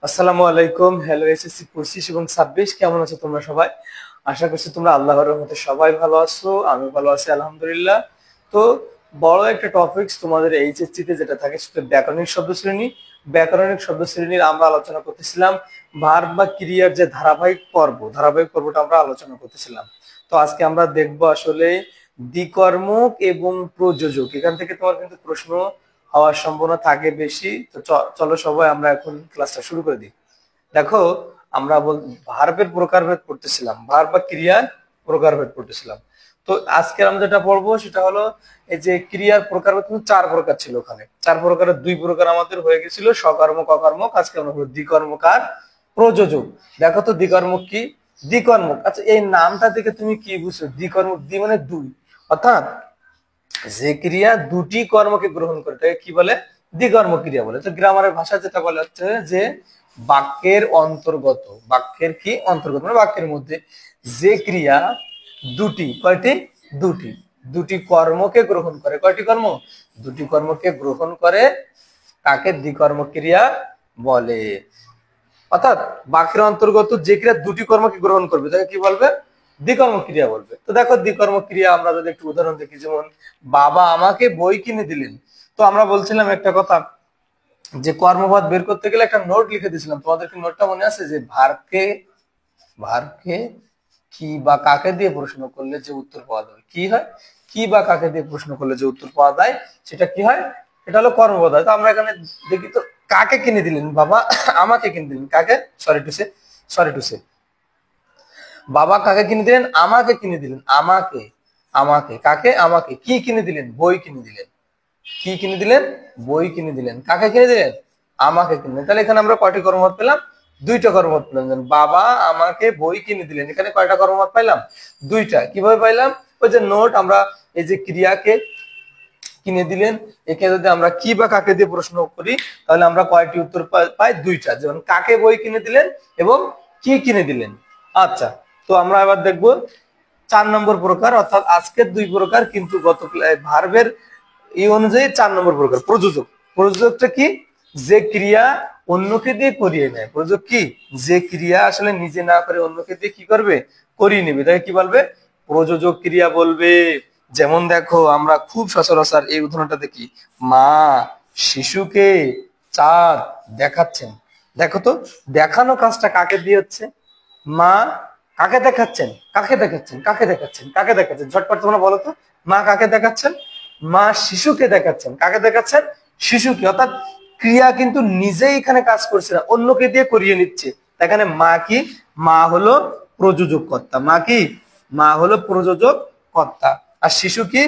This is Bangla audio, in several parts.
আসসালামু আলাইকুম। হ্যালো এসএসসি 25 এবং 26, কেমন আছো তোমরা সবাই? আশা করছি তোমরা আল্লাহর রহমতে সবাই ভালো আছো, আমি ভালো আছি আলহামদুলিল্লাহ। তো বড় একটা টপিকস তোমাদের এইচএসসি তে যেটা থাকে সেটা ব্যাকরণিক শব্দ শ্রেণী। ব্যাকরণিক শব্দ শ্রেণীর আমরা আলোচনা করতেছিলাম ভার্ব বা ক্রিয়ার যে ধারাবাহিক পর্বটা আমরা আলোচনা করতেছিলাম। তো আজকে আমরা দেখবো আসলে দ্বিকর্মক এবং প্রযোজক। এখান থেকে তোমার কিন্তু প্রশ্ন হওয়ার সম্ভাবনা থাকে বেশি। তো চলো সবাই আমরা এখন ক্লাসটা শুরু করে দিই। দেখো, আমরা ভার্বের প্রকারভেদ পড়তেছিলাম, ভার্ব বা ক্রিয়ার প্রকারভেদ পড়তেছিলাম। তো আজকে আমরা যেটা পড়বো সেটা হলো এই যে ক্রিয়ার প্রকারভেদ কিন্তু 4 প্রকার ছিল। ওখানে 4 প্রকারের 2 প্রকার আমাদের হয়ে গেছিল, সকর্মক অকর্মক। আজকে আমরা হলো দ্বিকর্মক আর প্রযোজক। দেখো তো দ্বিকর্মক কি? দ্বিকর্মক, আচ্ছা এই নামটা থেকে তুমি কি বুঝছো? দ্বিকর্মক, দ্বি মানে 2, অর্থাৎ যে ক্রিয়া দুটি কর্মকে গ্রহণ করে তাকে কি বলে? দ্বিকর্ম ক্রিয়া বলে। তো গ্রামারের ভাষা যেটা বলা হচ্ছে যে বাক্যের অন্তর্গত, বাক্যের কি অন্তর্গত মানে বাক্যের মধ্যে যে ক্রিয়া দুটি, কয়টি? দুটি, দুটি কর্মকে গ্রহণ করে। কয়টি কর্ম? দুটি কর্মকে গ্রহণ করে তাকে দ্বিকর্ম ক্রিয়া বলে। অর্থাৎ বাক্যের অন্তর্গত যে ক্রিয়া দুটি কর্মকে গ্রহণ করবে তাকে কি বলবে? দ্বিকর্ম ক্রিয়া বলবে। তো দেখো দ্বিকর্ম ক্রিয়া আমরা যদি একটু উদাহরণ দেখি, যেমন বাবা আমাকে বই কিনে দিলেন। তো আমরা বলছিলাম একটা কথা যে কর্মপদ বের করতে গেলে একটা নোট লিখে দিয়েছিলাম। তোমাদের কি নোটটা মনে আছে যে ভার্বকে কি বা কাকে দিয়ে প্রশ্ন করলে যে উত্তর পাওয়া যাবে কি হয়? কি বা কাকে দিয়ে প্রশ্ন করলে যে উত্তর পাওয়া যায় সেটা কি হয়? এটা হলো কর্মপদ হয়। তো আমরা এখানে দেখি তো কাকে কিনে দিলেন? বাবা আমাকে কিনে দিলেন। কাকে? সরি টু সে বাবা কাকে কিনে দিলেন? আমাকে কিনে দিলেন। আমাকে, আমাকে কাকে? আমাকে। কি কিনে দিলেন? বই কিনে দিলেন। কি কিনে দিলেন? বই কিনে দিলেন। কাকে কিনে দিলেন? আমাকে কিনে দিলেন। তাহলে এখানে আমরা কয়টি কর্মপদ পেলাম? 2টা কর্মপদ পেলাম। বাবা আমাকে বই কিনে দিলেন, এখানে কয়টা কর্মপদ পাইলাম? 2টা। কিভাবে পাইলাম? ওই যে নোট, আমরা এই যে ক্রিয়াকে কিনে দিলেন, একে যদি আমরা কি বা কাকে দিয়ে প্রশ্ন করি তাহলে আমরা কয়টি উত্তর পাই? 2টা। যেমন কাকে বই কিনে দিলেন এবং কি কিনে দিলেন। আচ্ছা, তো আমরা এবার দেখবো 4 নম্বর প্রকার, অর্থাৎ আজকের 2 প্রকার কিন্তু গত ভার্বের এই অনুযায়ী 4 নম্বর প্রকার প্রযোজক। প্রযোজকটা কি? যে ক্রিয়া অন্যকে দিয়ে করিয়ে নেয়। প্রযোজক কি? যে ক্রিয়া আসলে নিজে না করে অন্যকে দিয়ে কি করবে? করিয়ে নেবে, তাকে কি বলবে? প্রযোজক ক্রিয়া বলবে। যেমন দেখো, আমরা খুব সচরাচর এই উদাহরণটা দেখি, মা শিশুকে চাঁদ দেখাচ্ছেন। দেখো তো, দেখানো কাজটা কাকে দিয়ে হচ্ছে? মা কাকে দেখাচ্ছেন? কাকে দেখাচ্ছেন? কাকে দেখাচ্ছেন? কাকে দেখাচ্ছেন? ঝটপট তোমরা বলো তো, মা কাকে দেখাচ্ছেন? মা শিশুকে দেখাচ্ছেন। কাকে দেখাচ্ছেন? শিশুকে। অর্থাৎ ক্রিয়া কিন্তু নিজেই এখানে কাজ করছে না, অন্যকে দিয়ে করিয়ে নিচ্ছে। এখানে মা কি? মা হলো প্রযোজক কর্তা। মা কি? মা হলো প্রযোজক কর্তা। আর শিশু কি?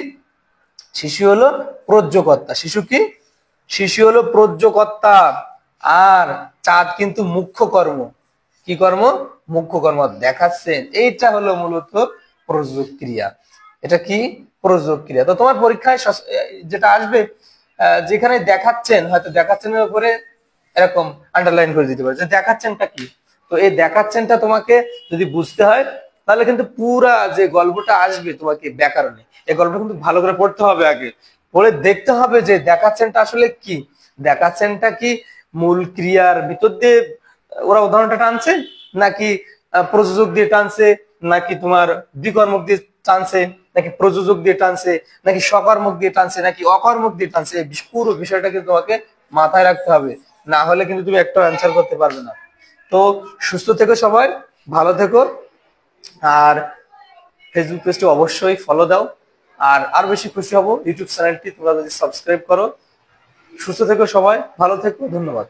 শিশু হলো প্রযোজকর্তা। শিশু কি? শিশু হলো প্রযোজকর্তা। আর চাঁদ কিন্তু মুখ্য কর্ম। কি কর্ম? মুখ্য কর্ম। দেখাচ্ছেন, এইটা হলো মূলত প্রযোজক ক্রিয়া। এটা কি? প্রযোজক ক্রিয়া। তো তোমার পরীক্ষায় যেটা আসবে, যেখানে দেখাচ্ছেন, হয়তো দেখাচ্ছেনের উপরে এরকম আন্ডারলাইন করে দিতে পারে যে দেখাচ্ছেনটা কি। তো এই দেখাচ্ছেনটা তোমাকে যদি বুঝতে হয় তাহলে কিন্তু পুরা যে গল্পটা আসবে তোমাকে ব্যাকরণে, এই গল্পটা কিন্তু ভালো করে পড়তে হবে। আগে পড়ে দেখতে হবে যে দেখাচ্ছেনটা আসলে কি। দেখাচ্ছেনটা কি মূল ক্রিয়ার ভিতর দিয়ে ওরা উদাহরণটা টানছে, নাকি প্রযোজক দিয়ে টানছে, নাকি তোমার দ্বিকর্মক দিয়ে টানছে, নাকি প্রযোজক দিয়ে টানছে, নাকি সকর্মক দিয়ে টানছে, নাকি অকর্মক দিয়ে টানছে। এই পুরো বিষয়টা কিন্তু তোমাকে মাথায় রাখতে হবে, না হলে কিন্তু তুমি একটা অ্যান্সার করতে পারবে না। তো সুস্থ থেকো সবাই, ভালো থেকো। আর ফেসবুক পেজটি অবশ্যই ফলো দাও। আর বেশি খুশি হব ইউটিউব চ্যানেলটি তোমরা যদি সাবস্ক্রাইব করো। সুস্থ থেকো সবাই, ভালো থেকো, ধন্যবাদ।